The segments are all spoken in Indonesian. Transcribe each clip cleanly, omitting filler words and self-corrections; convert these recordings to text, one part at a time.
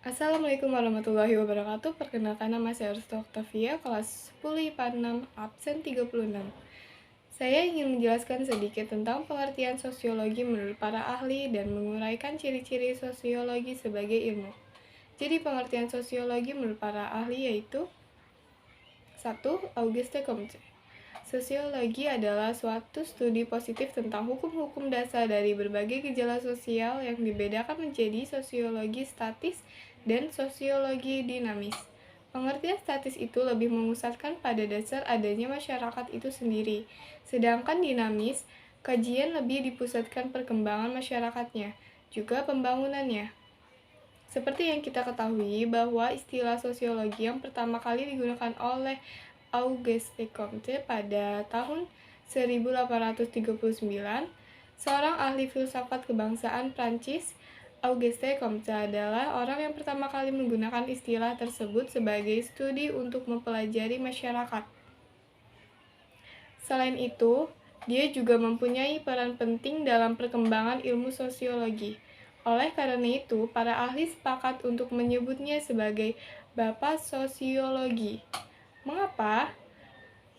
Assalamualaikum warahmatullahi wabarakatuh. Perkenalkan, nama saya Arsta Octavia, kelas 10 IPA 6, absen 36. Saya ingin menjelaskan sedikit tentang pengertian sosiologi menurut para ahli dan menguraikan ciri-ciri sosiologi sebagai ilmu. Jadi pengertian sosiologi menurut para ahli yaitu 1. Auguste Comte. Sosiologi adalah suatu studi positif tentang hukum-hukum dasar dari berbagai gejala sosial yang dibedakan menjadi sosiologi statis dan sosiologi dinamis. Pengertian statis itu lebih memusatkan pada dasar adanya masyarakat itu sendiri, sedangkan dinamis, kajian lebih dipusatkan perkembangan masyarakatnya, juga pembangunannya. Seperti yang kita ketahui bahwa istilah sosiologi yang pertama kali digunakan oleh Auguste Comte pada tahun 1839, seorang ahli filsafat kebangsaan Prancis. Auguste Comte adalah orang yang pertama kali menggunakan istilah tersebut sebagai studi untuk mempelajari masyarakat. Selain itu, dia juga mempunyai peran penting dalam perkembangan ilmu sosiologi. Oleh karena itu, para ahli sepakat untuk menyebutnya sebagai Bapak Sosiologi. Mengapa?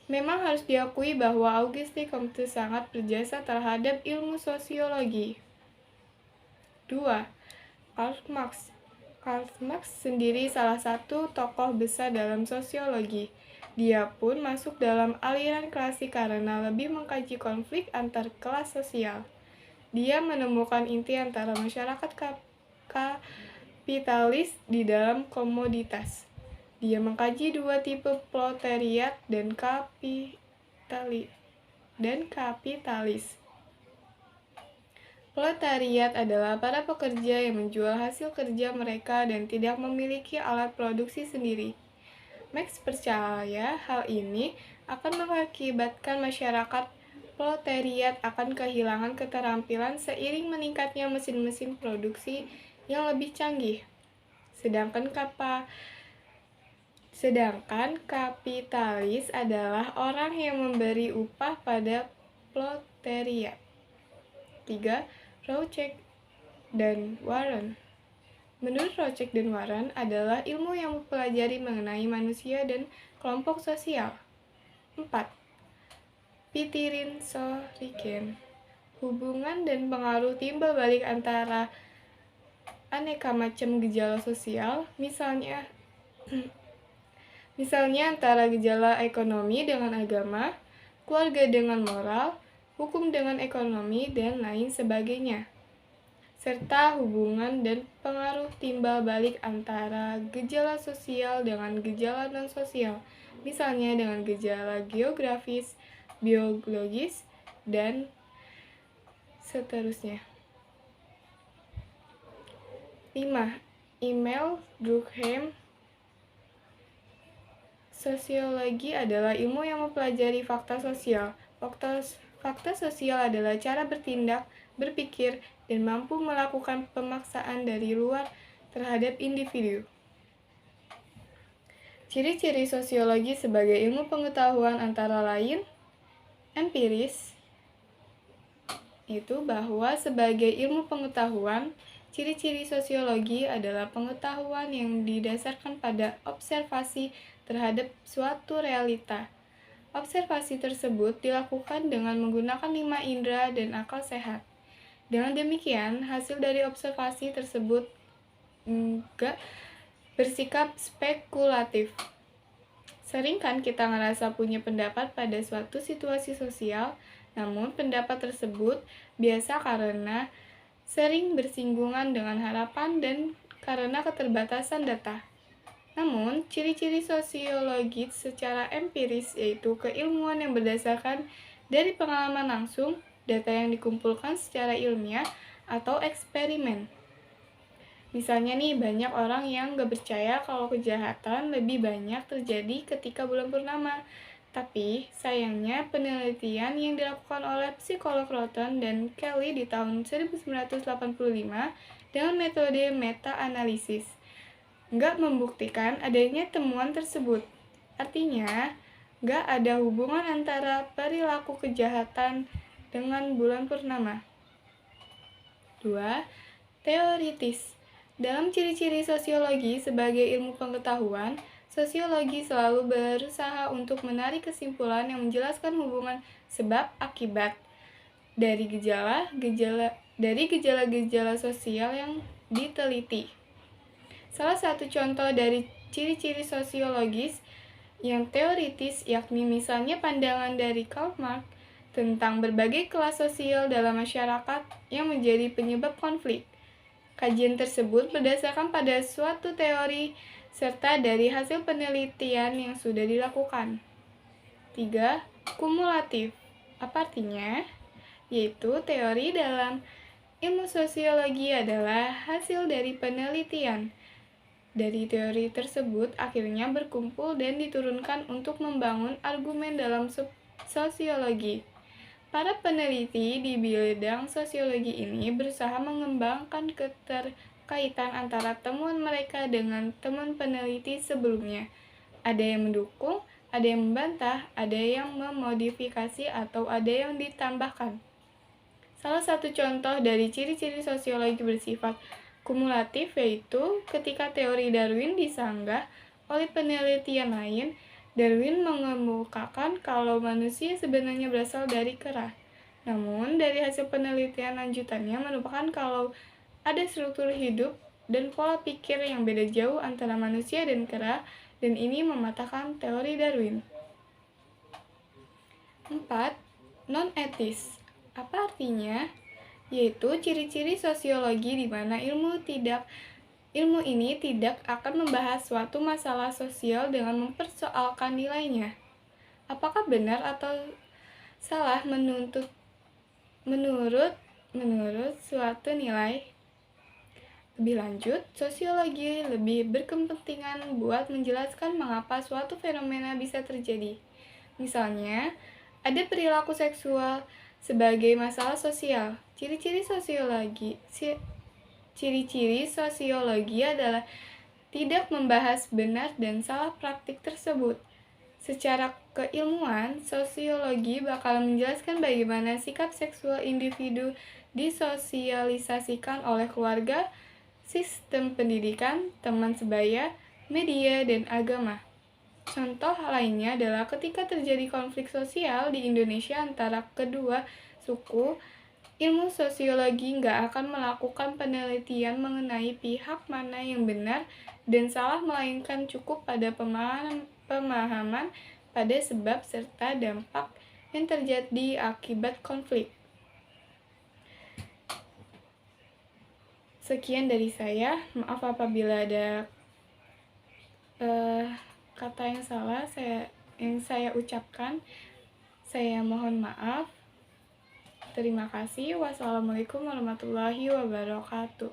Memang harus diakui bahwa Auguste Comte sangat berjasa terhadap ilmu sosiologi. 2. Karl Marx. Karl Marx sendiri salah satu tokoh besar dalam sosiologi. Dia pun masuk dalam aliran klasik karena lebih mengkaji konflik antar kelas sosial. Dia menemukan inti antara masyarakat kapitalis di dalam komoditas. Dia mengkaji dua tipe proletariat dan kapitalis. Proletariat adalah para pekerja yang menjual hasil kerja mereka dan tidak memiliki alat produksi sendiri. Marx percaya hal ini akan mengakibatkan masyarakat proletariat akan kehilangan keterampilan seiring meningkatnya mesin-mesin produksi yang lebih canggih. Sedangkan kapitalis adalah orang yang memberi upah pada proletariat. 3. Rousseau dan Warren. Menurut Rousseau dan Warren adalah ilmu yang mempelajari mengenai manusia dan kelompok sosial. 4. Pitirin Soriken. Hubungan dan pengaruh timbal balik antara aneka macam gejala sosial, misalnya antara gejala ekonomi dengan agama, keluarga dengan moral, hukum dengan ekonomi, dan lain sebagainya. Serta hubungan dan pengaruh timbal balik antara gejala sosial dengan gejala non-sosial, misalnya dengan gejala geografis, biologis, dan seterusnya. 5. Emil Durkheim. Sosiologi adalah ilmu yang mempelajari fakta sosial. Fakta sosial adalah cara bertindak, berpikir, dan mampu melakukan pemaksaan dari luar terhadap individu. Ciri-ciri sosiologi sebagai ilmu pengetahuan antara lain empiris, itu bahwa sebagai ilmu pengetahuan, ciri-ciri sosiologi adalah pengetahuan yang didasarkan pada observasi terhadap suatu realita. Observasi tersebut dilakukan dengan menggunakan 5 indera dan akal sehat. Dengan demikian, hasil dari observasi tersebut enggak bersikap spekulatif. Sering kan kita ngerasa punya pendapat pada suatu situasi sosial, namun pendapat tersebut biasa karena sering bersinggungan dengan harapan dan karena keterbatasan data. Namun, ciri-ciri sosiologis secara empiris yaitu keilmuan yang berdasarkan dari pengalaman langsung, data yang dikumpulkan secara ilmiah, atau eksperimen. Misalnya nih, banyak orang yang gak percaya kalau kejahatan lebih banyak terjadi ketika bulan purnama. Tapi, sayangnya penelitian yang dilakukan oleh psikolog Rotten dan Kelly di tahun 1985 dengan metode meta-analisis gak membuktikan adanya temuan tersebut. Artinya, gak ada hubungan antara perilaku kejahatan dengan bulan purnama. 2. Teoritis. Dalam ciri-ciri sosiologi sebagai ilmu pengetahuan, sosiologi selalu berusaha untuk menarik kesimpulan yang menjelaskan hubungan sebab akibat dari gejala-gejala sosial yang diteliti. Salah satu contoh dari ciri-ciri sosiologis yang teoritis yakni misalnya pandangan dari Karl Marx tentang berbagai kelas sosial dalam masyarakat yang menjadi penyebab konflik. Kajian tersebut berdasarkan pada suatu teori serta dari hasil penelitian yang sudah dilakukan. 3. Kumulatif. Apa artinya? Yaitu teori dalam ilmu sosiologi adalah hasil dari penelitian. Dari teori tersebut akhirnya berkumpul dan diturunkan untuk membangun argumen dalam sosiologi. Para peneliti di bidang sosiologi ini berusaha mengembangkan keterkaitan antara temuan mereka dengan temuan peneliti sebelumnya. Ada yang mendukung, ada yang membantah, ada yang memodifikasi, atau ada yang ditambahkan. Salah satu contoh dari ciri-ciri sosiologi bersifat kumulatif yaitu ketika teori Darwin disanggah oleh penelitian lain. Darwin mengemukakan kalau manusia sebenarnya berasal dari kera. Namun, dari hasil penelitian lanjutannya menemukan kalau ada struktur hidup dan pola pikir yang beda jauh antara manusia dan kera, dan ini mematahkan teori Darwin. 4. Non-etis. Apa artinya? Yaitu ciri-ciri sosiologi di mana ilmu ini tidak akan membahas suatu masalah sosial dengan mempersoalkan nilainya. Apakah benar atau salah menurut suatu nilai? Lebih lanjut, sosiologi lebih berkepentingan buat menjelaskan mengapa suatu fenomena bisa terjadi. Misalnya, ada perilaku seksual sebagai masalah sosial. Ciri-ciri sosiologi adalah tidak membahas benar dan salah praktik tersebut. Secara keilmuan, sosiologi bakal menjelaskan bagaimana sikap seksual individu disosialisasikan oleh keluarga, sistem pendidikan, teman sebaya, media, dan agama. Contoh lainnya adalah ketika terjadi konflik sosial di Indonesia antara kedua suku, ilmu sosiologi nggak akan melakukan penelitian mengenai pihak mana yang benar dan salah, melainkan cukup pada pemahaman pada sebab serta dampak yang terjadi akibat konflik. Sekian dari saya, maaf apabila ada kata yang salah yang saya ucapkan. Saya mohon maaf. Terima kasih. Wassalamualaikum warahmatullahi wabarakatuh.